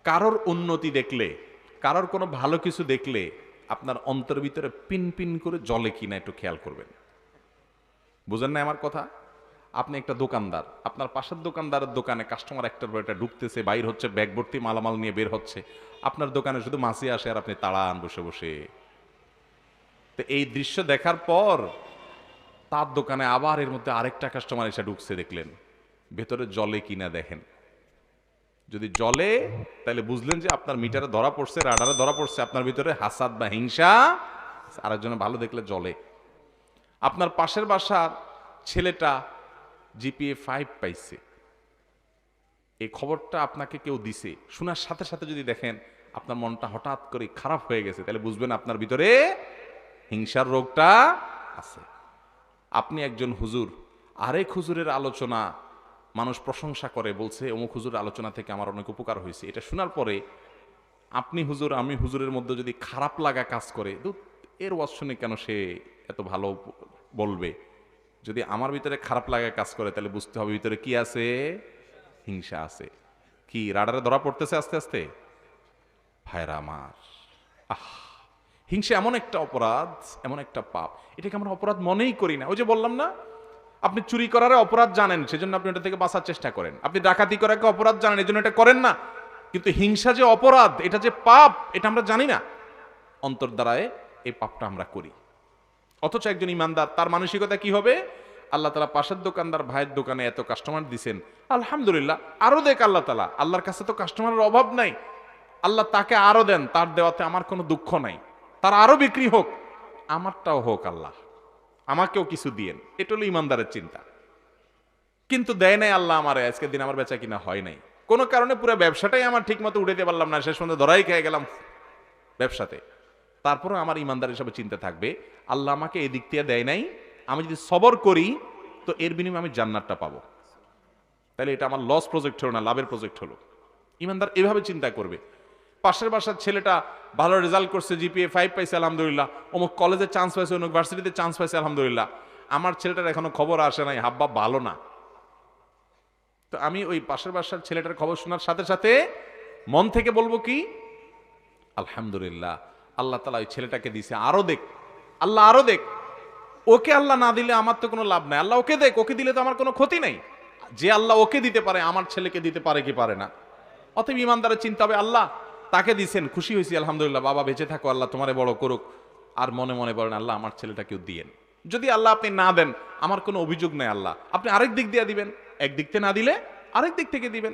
কারোর উন্নতি দেখলে, কারোর কোনো ভালো কিছু দেখলে আপনার অন্তর ভিতরে পিন পিন করে জ্বলে কিনা একটু খেয়াল করবেন। বুঝেন না আমার কথা? আপনি একটা দোকানদার, আপনার পাশের দোকানদারের দোকানে কাস্টমার একটার পর একটা ঢুকতেছে, বাইর হচ্ছে, ব্যাগ ভর্তি মালামাল নিয়ে বের হচ্ছে, আপনার দোকানে শুধু মাছি আসে আর আপনি তাড়ান বসে বসে। তো এই দৃশ্য দেখার পর তার দোকানে আবার এর মধ্যে আরেকটা কাস্টমার এসে ঢুকছে, দেখলেন ভেতরে জলে কিনা দেখেন। যদি জলে, তাহলে বুঝলেন যে আপনার মিটারে ধরা পড়ছে, রাডারে ধরা পড়ছে, আপনার ভিতরে হাসাদ বা হিংসা আরেকজনের ভালো দেখলে জলে। আপনার পাশের বাসার ছেলেটা জিপিএ 5 পাইছে, এই খবরটা আপনাকে কেউ দিছে, শোনার সাথে সাথে যদি দেখেন আপনার মনটা হঠাৎ করে খারাপ হয়ে গেছে, তাহলে বুঝবেন আপনার ভিতরে হিংসার রোগটা আছে। আপনি একজন হুজুর, আরেক হুজুরের আলোচনা মানুষ প্রশংসা করে, বলছে অমুক হুজুরের আলোচনা থেকে আমার অনেক উপকার হয়েছে, এটা শোনার পরে আপনি হুজুর আমি হুজুরের মধ্যে যদি খারাপ লাগা কাজ করে, ধুৎ, এর ওয়াজ শুনে কেন সে এত ভালো বলবে, যদি আমার ভিতরে খারাপ লাগা কাজ করে, তাহলে বুঝতে হবে ভিতরে কি আছে, হিংসা আছে। কি রাডারে ধরা পড়তেছে আস্তে আস্তে? ভাইরা আমার, আহ, হিংসা এমন একটা অপরাধ, এমন একটা পাপ, এটাকে আমরা অপরাধ মনেই করি না। ওই যে বললাম না, আপনি চুরি করার অপরাধ জানেন, সেজন্য আপনি এটা থেকে বাঁচার চেষ্টা করেন। আপনি ডাকাতি করাকে অপরাধ জানেন, এই জন্য এটা করেন না। কিন্তু হিংসা যে অপরাধ, এটা যে পাপ, এটা আমরা জানি না, অন্তর দ্বারায় এই পাপটা আমরা করি। অথচ একজন ইমানদার, তার মানসিকতা কি হবে? আল্লাহ তালা পাশের দোকানদার ভাইয়ের দোকানে এত কাস্টমার দিছেন, আলহামদুলিল্লাহ, আরো দেখ আল্লাহ তালা, আল্লাহর কাছে তো কাস্টমারের অভাব নাই, আল্লাহ তাকে আরো দেন, তার দেওয়াতে আমার কোনো দুঃখ নাই, তার আরো বিক্রি হোক, আমারটাও হোক, আল্লাহ আমাকেও কিছু দিয়েন। এটা হলো ইমানদারের চিন্তা। কিন্তু দেয় নাই আল্লাহ আমারে, আজকের দিন আমার বেচা কিনা হয় নাই, কোনো কারণে পুরো ব্যবসাটাই আমার ঠিক মতো উঠাতে পারলাম না, শেষ পর্যন্ত ধরাই খেয়ে গেলাম ব্যবসাতে। তারপরে আমার ইমানদার হিসাবে চিন্তা থাকবে, আল্লাহ আমাকে এদিক দিয়ে দেয় নাই, আমি যদি সবর করি তো এর বিনিময়ে আমি জান্নাতটা পাবো, তাহলে এটা আমার লস প্রজেক্ট হলো না, লাভের প্রজেক্ট হলো। ইমানদার এভাবে চিন্তা করবে। পাশের বাসার ছেলেটা ভালো রেজাল্ট করছে, জিপিএ 5 পাইছে, আলহামদুলিল্লাহ, অমুক কলেজে চান্স পাইছে, অমুক ভার্সিটিতে চান্স পাইছে, আলহামদুলিল্লাহ, আমার ছেলেটার এখনো খবর আসে নাই, হাব্বা ভালো না। তো আমি ওই পাশের বাসার ছেলেটার খবর শোনার সাথে সাথে মন থেকে বলবো কি, আলহামদুলিল্লাহ, আল্লাহ তালা ওই ছেলেটাকে দিছে, আরো দেখ আল্লাহ, আরো দেখ, ওকে আল্লাহ না দিলে আমার তো কোনো লাভ নাই, আল্লাহ ওকে দেখ, ওকে দিলে তো আমার কোনো ক্ষতি নাই। যে আল্লাহ ওকে দিতে পারে, আমার ছেলেকে দিতে পারে কি পারে না? অতএব ইমানদারের চিন্তা হবে, আল্লাহ তাকে দিছেন, খুশি হয়েছি, আলহামদুলিল্লাহ, বাবা বেঁচে থাকো, আল্লাহ তোমারে বড় করুক। আর মনে মনে বলেন, আল্লাহ আমার ছেলেটাকেও দিয়েন। যদি আল্লাহ আপনি না দেন, আমার কোনো অভিযোগ নেই, আল্লাহ আপনি আরেক দিক দিয়ে দিবেন, একদিক থেকে না দিলে আরেক দিক থেকে দিবেন।